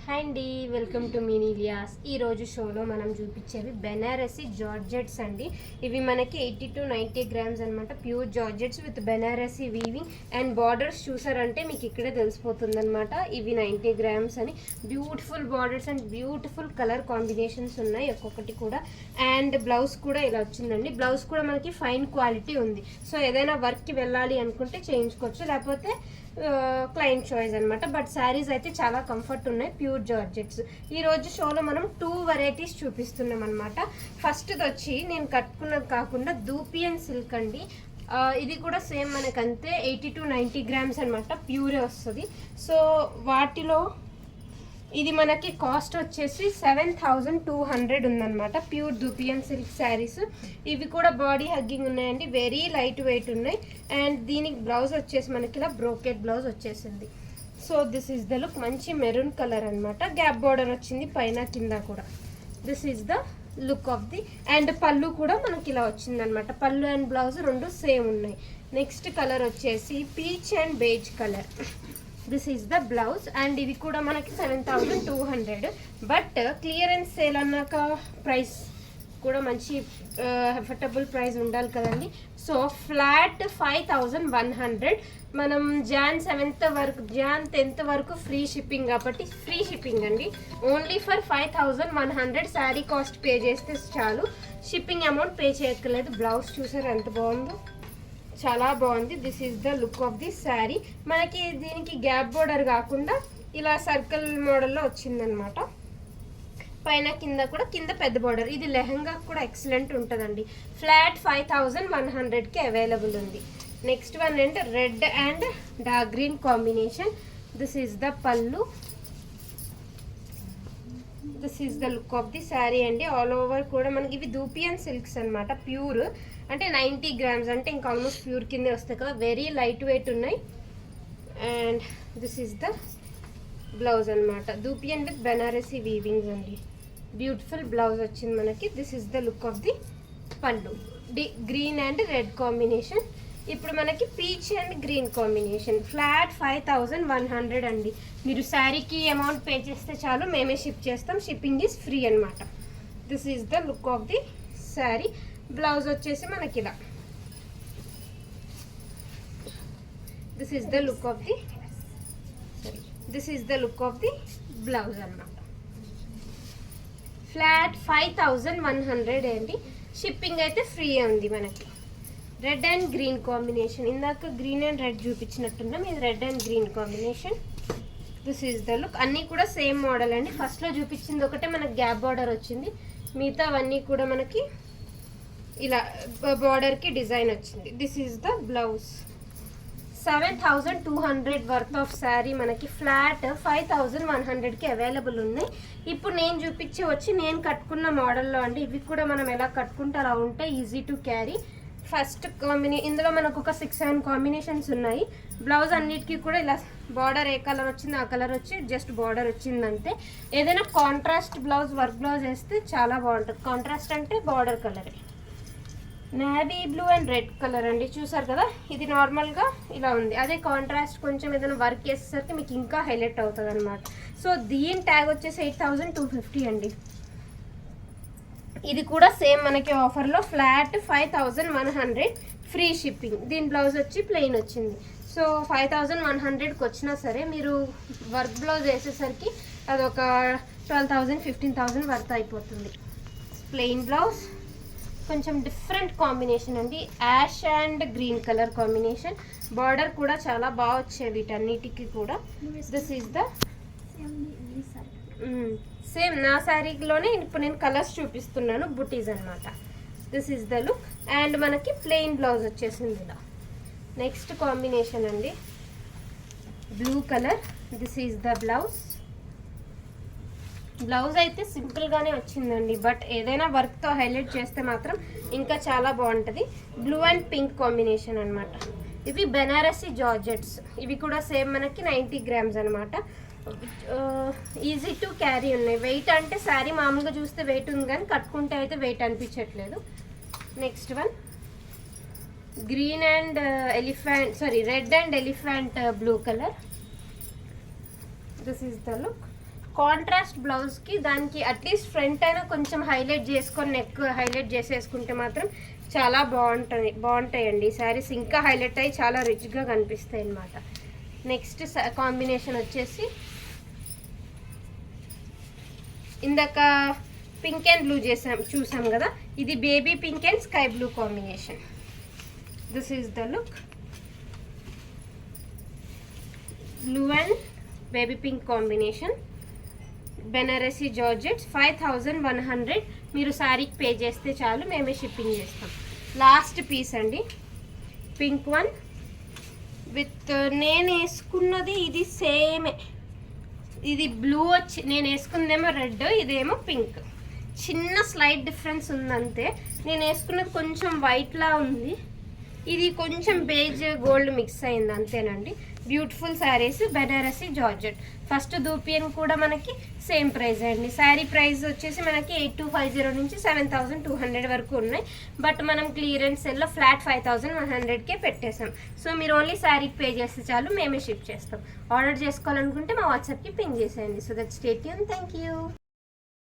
Hi అండి, welcome to మినీలియాస్. ఈరోజు షోలో మనం చూపించేవి బెనారసీ జార్జెట్స్ అండి. ఇవి మనకి 80 to 90 గ్రామ్స్ అనమాట. Pure georgettes with Banarasi weaving and borders చూసారంటే మీకు ఇక్కడే తెలిసిపోతుంది అనమాట. ఇవి 90 గ్రామ్స్ అని. Beautiful borders and beautiful colour combinations ఉన్నాయి ఒక్కొక్కటి కూడా. అండ్ బ్లౌజ్ కూడా ఇలా వచ్చిందండి. బ్లౌజ్ కూడా మనకి ఫైన్ క్వాలిటీ ఉంది. సో ఏదైనా వర్క్కి వెళ్ళాలి అనుకుంటే చేయించుకోవచ్చు, లేకపోతే క్లయింట్ చాయిస్ అనమాట. బట్ శారీస్ అయితే చాలా కంఫర్ట్ ఉన్నాయి, ప్యూర్ జార్జెట్స్. ఈరోజు షోలో మనం 2 వెరైటీస్ చూపిస్తున్నాం అనమాట. ఫస్ట్ది వచ్చి నేను కట్టుకున్నది కాకుండా దూపియన్ సిల్క్ అండి. ఇది కూడా సేమ్ మనకంతే 80 to 90 గ్రామ్స్ అనమాట. ప్యూరే వస్తుంది. సో వాటిలో ఇది మనకి కాస్ట్ వచ్చేసి 7200 ఉందన్నమాట. Pure dupion silk saris. ఇవి కూడా బాడీ హగ్గింగ్ ఉన్నాయండి, వెరీ లైట్ వెయిట్ ఉన్నాయి. అండ్ దీనికి బ్లౌజ్ వచ్చేసి మనకి ఇలా బ్రోకెట్ బ్లౌజ్ వచ్చేసింది. So this is the look. మంచి మెరూన్ కలర్ అనమాట. గ్యాప్ బార్డర్ వచ్చింది పైన కింద కూడా. This is the look of the. And పళ్ళు కూడా మనకి ఇలా వచ్చింది అనమాట. పళ్ళు అండ్ బ్లౌజ్ రెండు సేమ్ ఉన్నాయి. నెక్స్ట్ కలర్ వచ్చేసి peach and beige colour. This is the blouse. And ఇది కూడా మనకి 7200. బట్ క్లియరెన్స్ సేల్ అన్నాక ప్రైస్ కూడా మంచి అఫోర్డబుల్ ప్రైస్ ఉండాలి కదండి. So flat 5100. మనం జాన్ 7th వరకు, జాన్ 10th వరకు ఫ్రీ షిప్పింగ్ కాబట్టి ఫ్రీ షిప్పింగ్ అండి. Only for 5100. Sari cost pay చేస్తే చాలు, షిప్పింగ్ అమౌంట్ పే చేయక్కర్లేదు. బ్లౌజ్ చూసారు ఎంత బాగుందో, చాలా బాగుంది. This is the look of the sari. మనకి దీనికి గ్యాప్ బోర్డర్ కాకుండా ఇలా సర్కిల్ మోడల్లో వచ్చిందనమాట. పైన కింద కూడా కింద పెద్ద బార్డర్. ఇది లెహంగా కూడా ఎక్సలెంట్ ఉంటుందండి. ఫ్లాట్ 5100కి అవైలబుల్ ఉంది. నెక్స్ట్ వన్ అంటే red and dark green combination. This is the pallu. This is the look of the sari అండి. ఆల్ ఓవర్ కూడా మనకి ఇవి దూపియన్ సిల్క్స్ అనమాట. ప్యూర్ అంటే 90 గ్రామ్స్ అంటే ఇంకా ఆల్మోస్ట్ ప్యూర్ కిందే వస్తాయి కదా. వెరీ లైట్ వెయిట్ ఉన్నాయి. And this is the blouse అనమాట. దూపియన్ విత్ బెనారసీ వీవింగ్స్ అండి. బ్యూటిఫుల్ బ్లౌజ్ వచ్చింది మనకి. This is the look of the pallu. Green and red combination. ఇప్పుడు మనకి peach and green combination. Flat 5100 అండి. మీరు శారీకి అమౌంట్ పే చేస్తే చాలు, మేమే షిప్ చేస్తాం. షిప్పింగ్ ఈజ్ ఫ్రీ అనమాట. This is the look of the sari. Blouse వచ్చేసి మనకి ఇలా. This is the look of the blouse అన్నమాట. ఫ్లాట్ 5100 అండి. షిప్పింగ్ అయితే ఫ్రీ ఉంది మనకి. Red and green combination. ఇందాక గ్రీన్ అండ్ రెడ్ చూపించినట్టున్నాం, ఇది red and green combination. This is the look. అన్నీ కూడా సేమ్ మోడల్ అండి. ఫస్ట్లో చూపించింది ఒకటే మనకి గ్యాప్ బార్డర్ వచ్చింది, మిగతా అవన్నీ కూడా మనకి ఇలా బార్డర్కి డిజైన్ వచ్చింది. This is the blouse. 7200 worth of sari మనకి ఫ్లాట్ 5100కి అవైలబుల్ ఉన్నాయి. ఇప్పుడు నేను చూపించి వచ్చి నేను కట్టుకున్న మోడల్లో అండి. ఇవి కూడా మనం ఎలా కట్టుకుంటే అలా ఉంటాయి, ఈజీ టు క్యారీ. ఫస్ట్ ఇందులో మనకు ఒక 6-7 కాంబినేషన్స్ ఉన్నాయి. బ్లౌజ్ అన్నిటికీ కూడా ఇలా బార్డర్ ఏ కలర్ వచ్చింది ఆ కలర్ వచ్చి జస్ట్ బార్డర్ వచ్చిందంతే. ఏదైనా కాంట్రాస్ట్ బ్లౌజ్, వర్క్ బ్లౌజ్ వేస్తే చాలా బాగుంటుంది. కాంట్రాస్ట్ అంటే బార్డర్ కలరే. Navy blue and red colour అండి. చూసారు కదా, ఇది నార్మల్గా ఇలా ఉంది. అదే కాంట్రాస్ట్ కొంచెం ఏదైనా వర్క్ వేసేసరికి మీకు ఇంకా హైలైట్ అవుతుంది అనమాట. సో దీని ట్యాగ్ వచ్చేసి 8250 అండి. ఇది కూడా సేమ్ మనకి ఆఫర్లో ఫ్లాట్ 5100 ఫ్రీ షిప్పింగ్. దీని బ్లౌజ్ వచ్చి ప్లెయిన్ వచ్చింది. సో 5100కి వచ్చినా సరే మీరు వర్క్ బ్లౌజ్ వేసేసరికి అదొక 12,000 15,000 వర్త్ అయిపోతుంది. ప్లెయిన్ బ్లౌజ్, కొంచెం డిఫరెంట్ కాంబినేషన్ అండి. Ash and green colour combination. Border కూడా చాలా బాగా వచ్చాయి వీటన్నిటికీ కూడా. దిస్ ఈజ్ ద సేమ్ నా శారీలోనే ఇప్పుడు నేను కలర్స్ చూపిస్తున్నాను, బుటీస్ అనమాట. This is the look. And మనకి ప్లెయిన్ బ్లౌజ్ వచ్చేసింది ఇలా. నెక్స్ట్ కాంబినేషన్ అండి blue colour. This is the blouse. Blouse అయితే సింపుల్గానే వచ్చిందండి, బట్ ఏదైనా వర్క్తో హైలైట్ చేస్తే మాత్రం ఇంకా చాలా బాగుంటుంది. బ్లూ అండ్ పింక్ కాంబినేషన్ అనమాట. ఇవి బెనారసీ జార్జెట్స్. ఇవి కూడా సేమ్ మనకి 90 గ్రామ్స్ అనమాట. ఈజీ టు క్యారీ ఉన్నాయి. వెయిట్ అంటే శారీ మామూలుగా చూస్తే వెయిట్ ఉంది, కానీ కట్టుకుంటే అయితే వెయిట్ అనిపించట్లేదు. Next one green and red and elephant blue colour. This is the look. Contrast బ్లౌజ్కి దానికి అట్లీస్ట్ ఫ్రంట్ అయినా కొంచెం హైలైట్ చేసుకొని నెక్ హైలైట్ చేసేసుకుంటే మాత్రం చాలా బాగుంటాయండి శారీస్. ఇంకా హైలైట్ అయ్యి చాలా రిచ్గా కనిపిస్తాయి అన్నమాట. నెక్స్ట్ కాంబినేషన్ వచ్చేసి ఇందాక పింక్ అండ్ బ్లూ చూసాం కదా, ఇది baby pink and sky blue combination. This is the look. Blue and baby pink combination, Banarasi georgettes. 5100 మీరు శారీకి పే చేస్తే చాలు, మేమే షిప్పింగ్ చేస్తాం. లాస్ట్ పీస్ అండి, పింక్ వన్ విత్ నేను వేసుకున్నది ఇది సేమే. ఇది బ్లూ వచ్చి నేను వేసుకున్నదేమో రెడ్, ఇదేమో పింక్. చిన్న స్లైట్ డిఫరెన్స్ ఉందంతే. నేను వేసుకున్నది కొంచెం వైట్లా ఉంది, ఇది కొంచెం బేజ్ గోల్డ్ మిక్స్ అయింది అంతేనండి. Beautiful saris, Banarasi georgette. First dupion కూడా మనకి సేమ్ ప్రైస్ అండి. శారీ ప్రైస్ వచ్చేసి మనకి 8250 నుంచి 7200 వరకు ఉన్నాయి. బట్ మనం క్లియరెన్స్ సెల్లో ఫ్లాట్ 5100కే పెట్టేసాం. సో మీరు ఓన్లీ శారీకి పే చేస్తే చాలు, మేమే షిప్ చేస్తాం. ఆర్డర్ చేసుకోవాలనుకుంటే మా వాట్సాప్కి పింగ్ చేసేయండి. So that stay tune. Thank you.